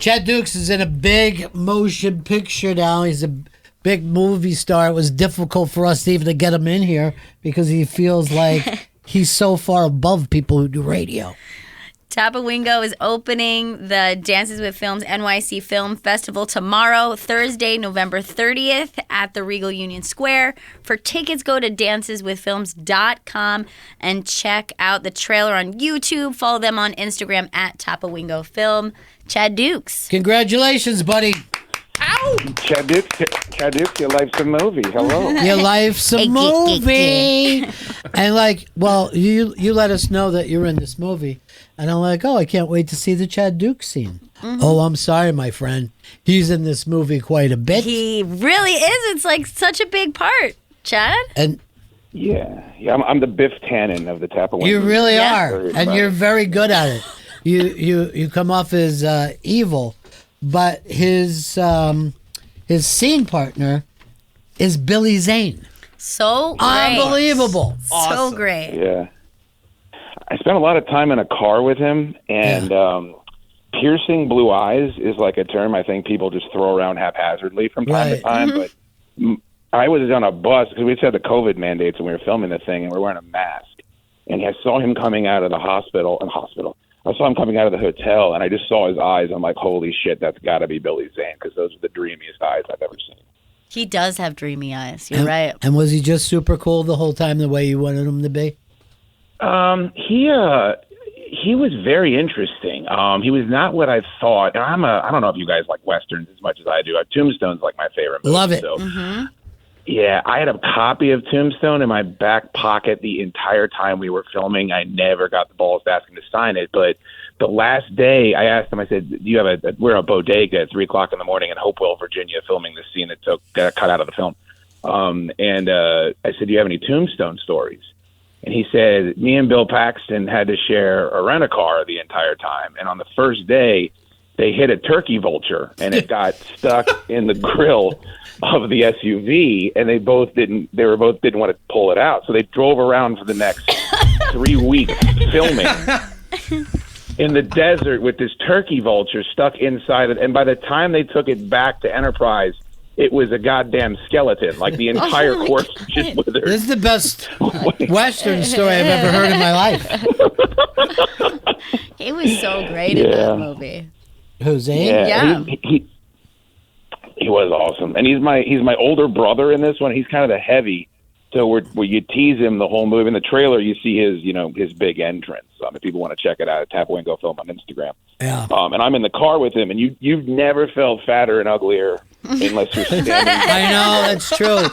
Chad Dukes is in a big motion picture now. He's a big movie star. It was difficult for us even to get him in here because he feels like he's so far above people who do radio. Tapawingo is opening the Dances with Films NYC Film Festival tomorrow, Thursday, November 30th at the Regal Union Square. For tickets, go to danceswithfilms.com and check out the trailer on YouTube. Follow them on Instagram at Tapawingo Film. Chad Dukes. Congratulations, buddy. Ow! Chad Dukes, your life's a movie. Hello. Your life's a movie. And you let us know that you're in this movie. And I'm like, I can't wait to see the Chad Dukes scene. Mm-hmm. Oh, I'm sorry, my friend. He's in this movie quite a bit. He really is. It's like such a big part, Chad. And yeah, I'm the Biff Tannen of the Tapawingo. You really are, and you're very good at it. You come off as evil, but his scene partner is Billy Zayn. So great. Unbelievable. Awesome. So great. Yeah. I spent a lot of time in a car with him, and piercing blue eyes is like a term I think people just throw around haphazardly from time to time. Mm-hmm. But I was on a bus because we just had the COVID mandates and we were filming the thing, and we were wearing a mask. And I saw him coming out of the hospital. I saw him coming out of the hotel, and I just saw his eyes. I'm like, holy shit, that's got to be Billy Zayn, because those are the dreamiest eyes I've ever seen. He does have dreamy eyes. You're right. And was he just super cool the whole time the way you wanted him to be? He was very interesting. He was not what I thought. And I don't know if you guys like Westerns as much as I do. Tombstone's like my favorite movie. Love it. So, yeah, I had a copy of Tombstone in my back pocket the entire time we were filming. I never got the balls to ask him to sign it. But the last day I asked him, I said, we're at a bodega at 3:00 in the morning in Hopewell, Virginia, filming the scene that got cut out of the film. I said, do you have any Tombstone stories? And he said, me and Bill Paxton had to share a rent-a-car the entire time. And on the first day, they hit a turkey vulture, and it got stuck in the grill of the SUV, and they both didn't want to pull it out. So they drove around for the next 3 weeks filming in the desert with this turkey vulture stuck inside it. And by the time they took it back to Enterprise, it was a goddamn skeleton. Like the entire corpse just withered. This is the best Western story I've ever heard in my life. He was so great in that movie. Who's Zayn? Yeah. He was awesome. And he's my older brother in this one. He's kind of the heavy. So where you tease him the whole movie. In the trailer, you see his big entrance. If people want to check it out, Tapawingo Film on Instagram. Yeah. And I'm in the car with him, and you've never felt fatter and uglier unless you're standing. I know, that's true.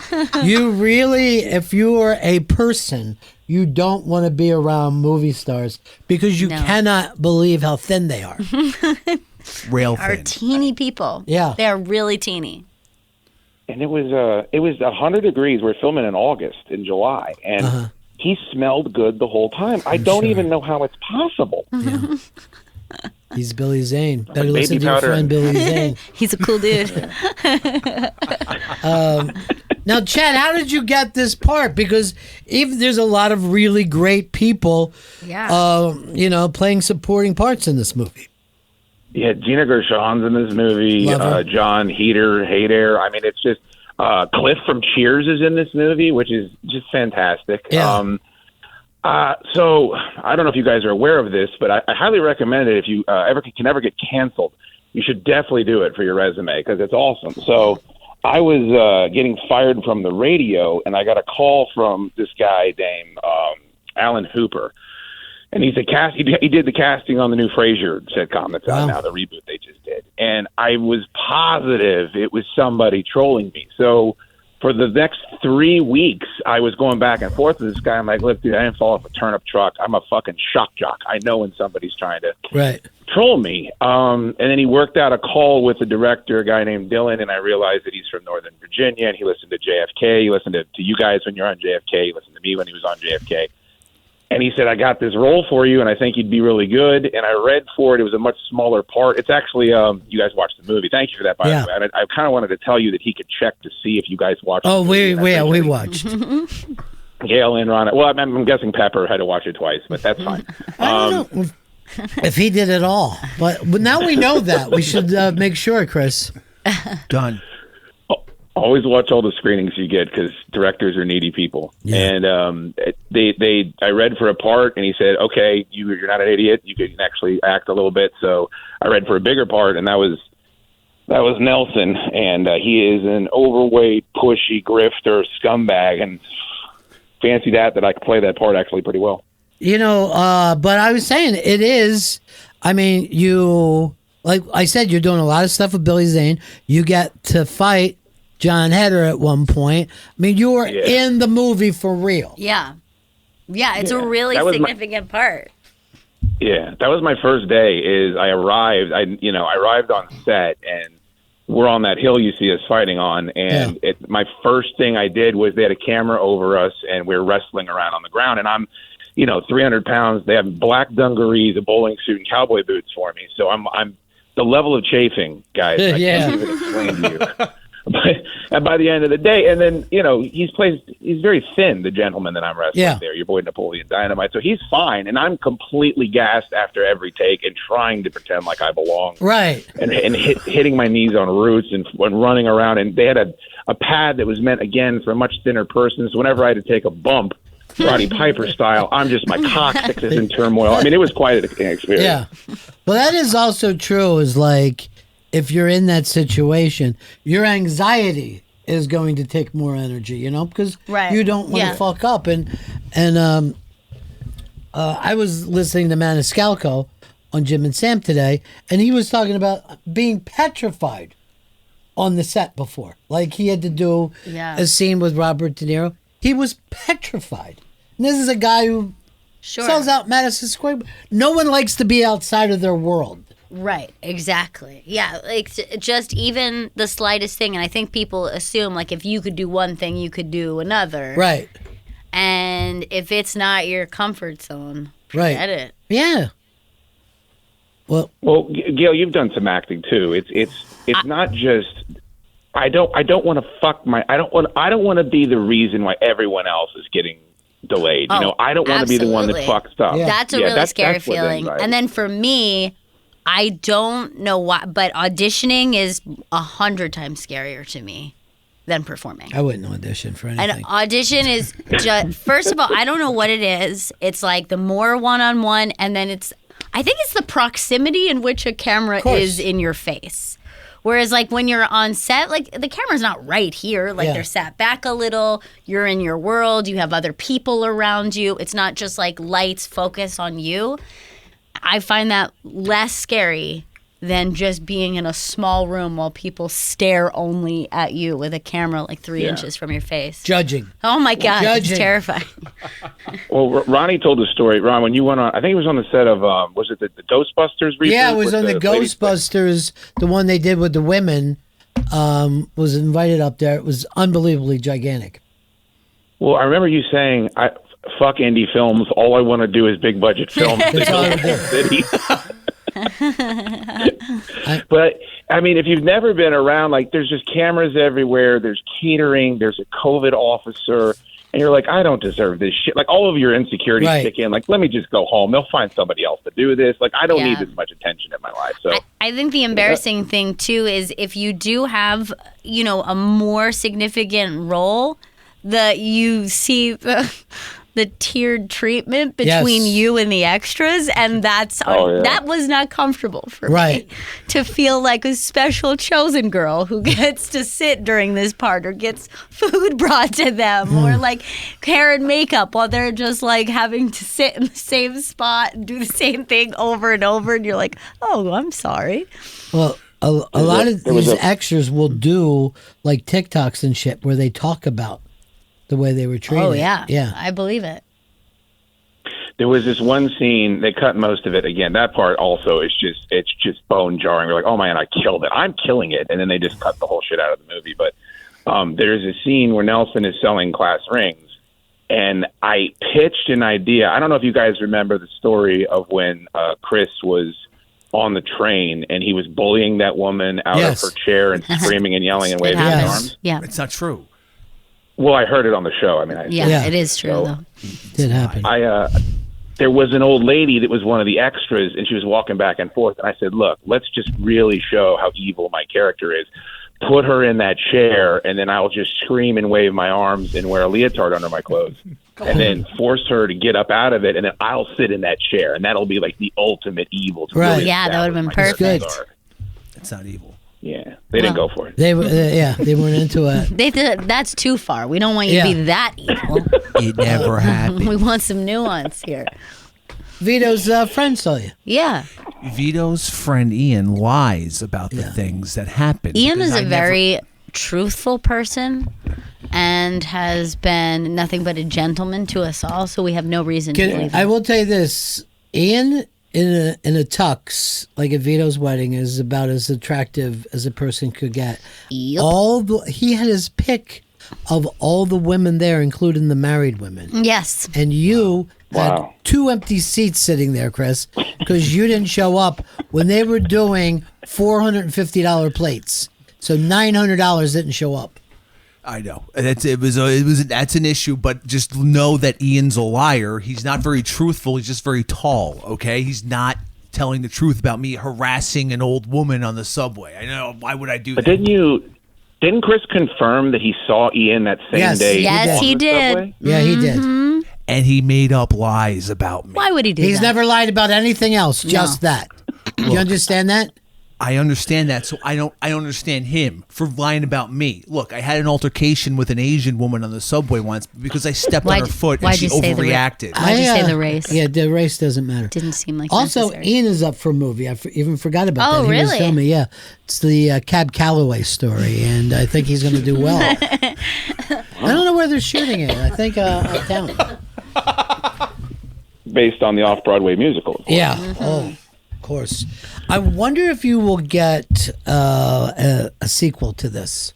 You really, if you are a person, you don't want to be around movie stars because you cannot believe how thin they are. Real thin. Are teeny people. Yeah. They are really teeny. And it was 100 degrees. We're filming in July, and he smelled good the whole time. I don't even know how it's possible. Yeah. He's Billy Zayn. Better listen to your friend Billy Zayn. He's a cool dude. Now, Chad, how did you get this part? Because even there's a lot of really great people, playing supporting parts in this movie. Yeah, Gina Gershon's in this movie. John Hader. I mean, it's just Cliff from Cheers is in this movie, which is just fantastic. Yeah. So I don't know if you guys are aware of this, but I highly recommend it. If you can ever get canceled, you should definitely do it for your resume because it's awesome. So I was getting fired from the radio, and I got a call from this guy named Alan Hooper. And he's he did the casting on the new Frasier sitcom that's out now, the reboot they just did. And I was positive it was somebody trolling me. So for the next 3 weeks, I was going back and forth with this guy. I'm like, look, dude, I didn't fall off a turnip truck. I'm a fucking shock jock. I know when somebody's trying to troll me. And then he worked out a call with the director, a guy named Dylan, and I realized that he's from Northern Virginia, and he listened to JFK. He listened to you guys when you're on JFK. He listened to me when he was on JFK. And he said, I got this role for you, and I think you'd be really good. And I read for it. It was a much smaller part. It's actually, you guys watched the movie. Thank you for that, by the way. I kind of wanted to tell you that he could check to see if you guys watched the movie. We watched. Gail and Ron. Well, I'm guessing Pepper had to watch it twice, but that's fine. I don't know. if he did it all. But now we know that. We should make sure, Chris. Done. Always watch all the screenings you get because directors are needy people. Yeah. And I read for a part, and he said, "Okay, you're not an idiot. You can actually act a little bit." So I read for a bigger part, and that was Nelson, and he is an overweight, pushy grifter scumbag, and fancy that I could play that part actually pretty well. But I was saying it is. I mean, like I said, you're doing a lot of stuff with Billy Zayn. You get to fight John Heder at one point. I mean, you were in the movie for real. Yeah. Yeah, it's a really significant part. Yeah, that was my first day. I arrived on set, and we're on that hill you see us fighting on. And my first thing I did was they had a camera over us, and we were wrestling around on the ground. And I'm 300 pounds. They have black dungarees, a bowling suit, and cowboy boots for me. So I'm the level of chafing, guys. I can't even explain to you. And by the end of the day, and then he's very thin, the gentleman that I'm wrestling there, your boy Napoleon Dynamite. So he's fine, and I'm completely gassed after every take and trying to pretend like I belong, right? And hitting my knees on roots and running around. And they had a pad that was meant again for a much thinner person. So whenever I had to take a bump, Roddy Piper style, my coccyx is in turmoil. I mean, it was quite an experience. Yeah, well, that is also true. Is like, if you're in that situation, your anxiety is going to take more energy, because you don't want to fuck up. And I was listening to Maniscalco on Jim and Sam today, and he was talking about being petrified on the set before. Like, he had to do a scene with Robert De Niro. He was petrified. And this is a guy who sells out Madison Square. No one likes to be outside of their world. Right, exactly. Yeah, like just even the slightest thing. And I think people assume, like, if you could do one thing, you could do another. Right. And if it's not your comfort zone, forget it. Yeah. Well, Gail, you've done some acting too. It's not just I don't want to I don't want to be the reason why everyone else is getting delayed. I don't want to be the one that fucks up. Yeah. That's a really scary feeling. And then for me, I don't know why, but auditioning is 100 times scarier to me than performing. I wouldn't audition for anything. An audition is just, first of all, I don't know what it is. It's like the more one-on-one, and then I think it's the proximity in which a camera is in your face. Whereas, like, when you're on set, like, the camera's not right here. Like, they're sat back a little. You're in your world. You have other people around you. It's not just, like, lights focus on you. I find that less scary than just being in a small room while people stare only at you with a camera like 3 inches from your face. Judging. Oh, my God. It's terrifying. Well, Ronnie told the story. Ron, when you went on, I think it was on the set of, was it the Ghostbusters reboot? Yeah, it was on the Ghostbusters, the one they did with the women, was invited up there. It was unbelievably gigantic. Well, I remember you saying, fuck indie films. All I want to do is big budget films. That's all I do. But I mean, if you've never been around, like, there's just cameras everywhere. There's catering. There's a COVID officer, and you're like, I don't deserve this shit. Like, all of your insecurities kick in. Like, let me just go home. They'll find somebody else to do this. Like, I don't need this much attention in my life. So I think the embarrassing thing too is if you do have, a more significant role, that you see the tiered treatment between you and the extras, and that was not comfortable for me. To feel like a special chosen girl who gets to sit during this part, or gets food brought to them, or like hair and makeup while they're just like having to sit in the same spot and do the same thing over and over, and you're like, oh, I'm sorry. Well, a lot of these extras will do like TikToks and shit where they talk about the way they were treated. Oh, yeah. I believe it. There was this one scene, they cut most of it. Again, that part also is it's just bone jarring. We're like, oh man, I killed it. I'm killing it. And then they just cut the whole shit out of the movie. But there's a scene where Nelson is selling class rings. And I pitched an idea. I don't know if you guys remember the story of when Chris was on the train and he was bullying that woman out of her chair and screaming and yelling and waving his arms. Yeah. It's not true. Well, I heard it on the show. I mean, it is true, though. It did happen. there was an old lady that was one of the extras, and she was walking back and forth. And I said, look, let's just really show how evil my character is. Put her in that chair, and then I'll just scream and wave my arms and wear a leotard under my clothes. And then force her to get up out of it, and then I'll sit in that chair, and that'll be like the ultimate evil. To Right. really Yeah, that would have been establish my perfect. character. It's not evil. Yeah, they didn't go for it. They weren't into it. That's too far. We don't want you to be that evil. It never happened. We want some nuance here. Vito's friend saw you. Yeah. Vito's friend Ian lies about the things that happen. Ian because is a I very truthful person and has been nothing but a gentleman to us all, so we have no reason to believe I him. will tell you this: Ian in a tux, like at Vito's wedding, is about as attractive as a person could get. Yep. He had his pick of all the women there, including the married women. Yes. And you Wow. had 2 empty seats sitting there, Chris, because you didn't show up when they were doing $450 plates. So $900 didn't show up. I know that's an issue, but just know that Ian's a liar. He's not very truthful. He's just very tall. Okay, he's not telling the truth about me harassing an old woman on the subway. I know. Why would I do But that? didn't Chris confirm that he saw Ian that same Yes. day? Yes, on he the did. subway? Yeah, he did. And he made up lies about me. Why would he do He's that? never lied about anything else, just that. You understand that? I understand that, so I don't understand him for lying about me. Look, I had an altercation with an Asian woman on the subway once because I stepped on her foot and why'd she you say overreacted. Why'd you say the race? Yeah, the race doesn't matter. Didn't seem like Also, necessary. Ian is up for a movie. I even forgot about Oh, that. He was really? filming, yeah. It's the Cab Calloway story, and I think he's going to do well. I don't know where they're shooting it. I think uptown. Based on the off-Broadway musical. Yeah. Oh, of course. I wonder if you will get a sequel to this.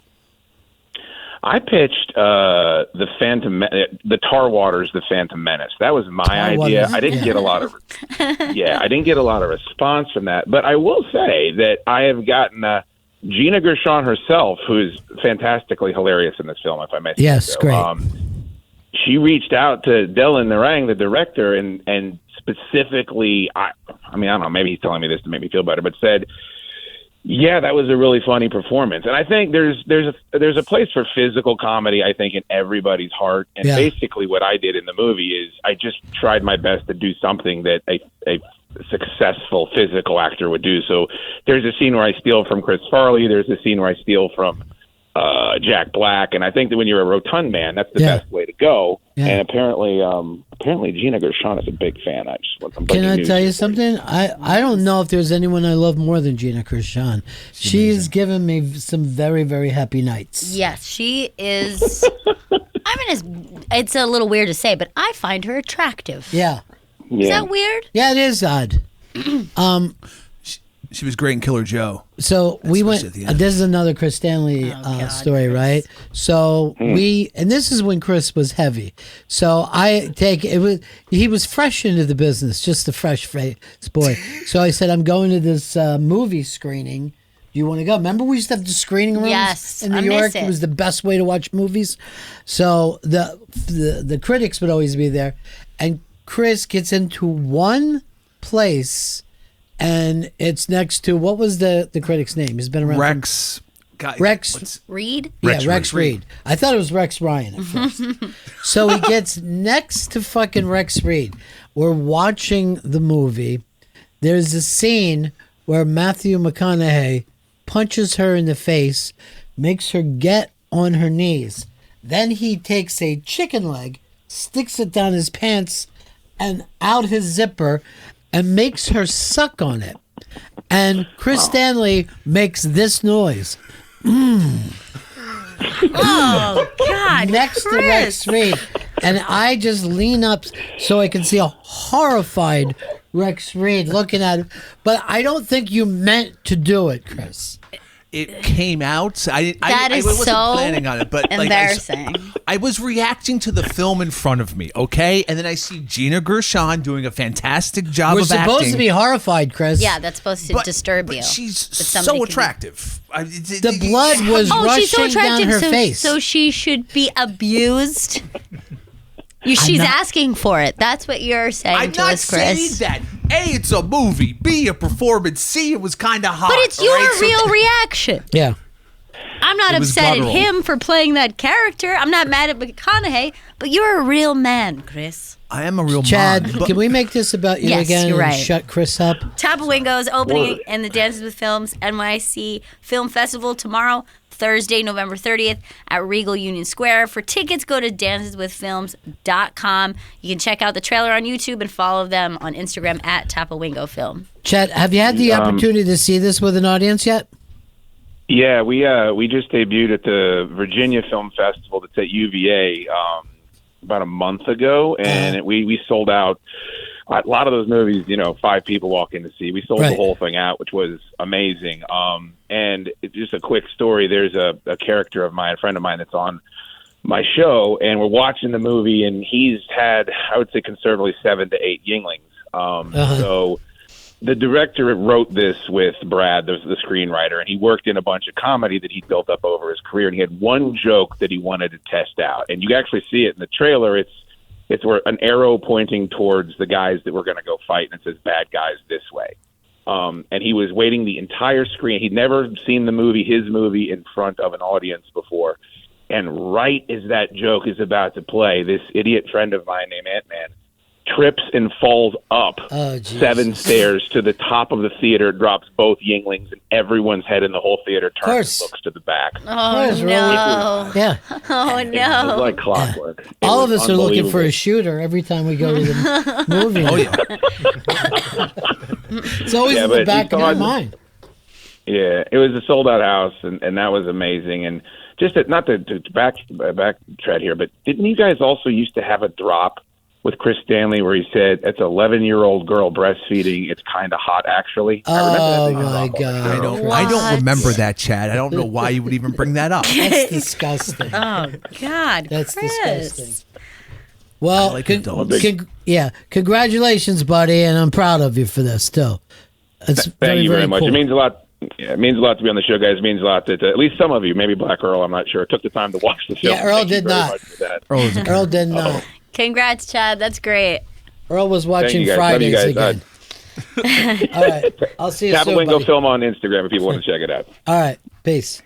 I pitched the Tar Waters, the Phantom Menace. That was my idea. Waters, I didn't get a lot of I didn't get a lot of response from that. But I will say that I have gotten Gina Gershon herself, who is fantastically hilarious in this film, if I may say Yes, so. great. She reached out to Dylan Narang, the director, and specifically, I don't know, maybe he's telling me this to make me feel better, but said, yeah, that was a really funny performance. And I think there's a place for physical comedy, I think, in everybody's heart. And basically what I did in the movie is I just tried my best to do something that a successful physical actor would do. So there's a scene where I steal from Chris Farley. There's a scene where I steal from Jack Black. And I think that when you're a rotund man, that's the best way to go. Yeah. And apparently Gina Gershon is a big fan. Can I tell you something? I don't know if there's anyone I love more than Gina Gershon. She's given me some very, very happy nights. Yes, she is. It's a little weird to say, but I find her attractive. Yeah. Is that weird? Yeah, it is odd. She was great in Killer Joe. So we went. This is another Chris Stanley story, Chris. Right? So and this is when Chris was heavy. So he was fresh into the business, just a fresh face boy. So I said, I'm going to this movie screening. Do you want to go? Remember, we used to have the screening rooms in New York. It was the best way to watch movies. So the critics would always be there, and Chris gets into one place. And it's next to, what was the critic's name? He's been around. Rex Reed? Yeah, Rex Reed. I thought it was Rex Ryan at first. So he gets next to fucking Rex Reed. We're watching the movie. There's a scene where Matthew McConaughey punches her in the face, makes her get on her knees. Then he takes a chicken leg, sticks it down his pants and out his zipper, and makes her suck on it. And Chris Stanley makes this noise. Oh, God. Next Chris. to Rex Reed. And I just lean up so I can see a horrified Rex Reed looking at him. But I don't think you meant to do it, Chris. It came out. I wasn't so planning on it, but embarrassing. I was reacting to the film in front of me, okay? And then I see Gina Gershon doing a fantastic job We're of acting. We're supposed to be horrified, Chris. Yeah, that's supposed to disturb you. She's so attractive. The blood was rushing she's so attractive, down her face. So she should be abused. She's asking for it. That's what you're saying I'm to not us, Chris. saying that. A, it's a movie. B, a performance. C, it was kind of hot. But it's your real reaction. Yeah. I'm not was upset at guttural. him for playing that character. I'm not mad at McConaughey, but you're a real man, Chris. I am a real Chad, man. But can we make this about you Yes, again you're and right. shut Chris up? Tapawingo is opening in the Dances with Films NYC Film Festival tomorrow, Thursday, November 30th at Regal Union Square. For tickets, go to danceswithfilms.com. You can check out the trailer on YouTube and follow them on Instagram at Tapawingo Film. Chad, have you had the opportunity to see this with an audience yet? Yeah, we just debuted at the Virginia Film Festival that's at UVA about a month ago, and we sold out. A lot of those movies, 5 people walk in to see. We sold the whole thing out, which was amazing. And it's just a quick story. There's a character of mine, a friend of mine that's on my show, and we're watching the movie, and he's had, I would say conservatively, 7 to 8 Yinglings. So the director wrote this with Brad, the screenwriter, and he worked in a bunch of comedy that he built up over his career, and he had one joke that he wanted to test out. And you can actually see it in the trailer. It's where an arrow pointing towards the guys that we're going to go fight, and it says "bad guys this way." And he was waiting the entire screen. He'd never seen his movie, in front of an audience before. And right as that joke is about to play, this idiot friend of mine named Ant-Man trips and falls up 7 stairs to the top of the theater, drops both Yinglings, and everyone's head in the whole theater turns and looks to the back. Oh, no. Yeah. Oh, It no. was like clockwork. It All of was us are looking for a unbelievable. shooter every time we go to the movie. Oh, yeah. It's always in the but back of you my saw mind. Yeah, it was a sold-out house, and that was amazing. And just not to backtrack here, but didn't you guys also used to have a drop with Chris Stanley where he said, "It's an 11-year-old girl breastfeeding. It's kind of hot, actually"? Oh, my God. I don't remember that, Chad. I don't know why you would even bring that up. That's disgusting. Oh, God, That's Chris. disgusting. Well, I like adults. congratulations, buddy, and I'm proud of you for this, too. It's Thank you very much. cool. It means a lot. Yeah, it means a lot to be on the show, guys. It means a lot that at least some of you, maybe Black Earl, I'm not sure, took the time to watch the film. Yeah, Earl Thank you did very not. much for that. Earl did not. Congrats, Chad. That's great. Earl was watching you guys. Love you Fridays guys. again. All right. I'll see you soon, Tapawingo buddy. Film on Instagram if people want to check it out. All right. Peace.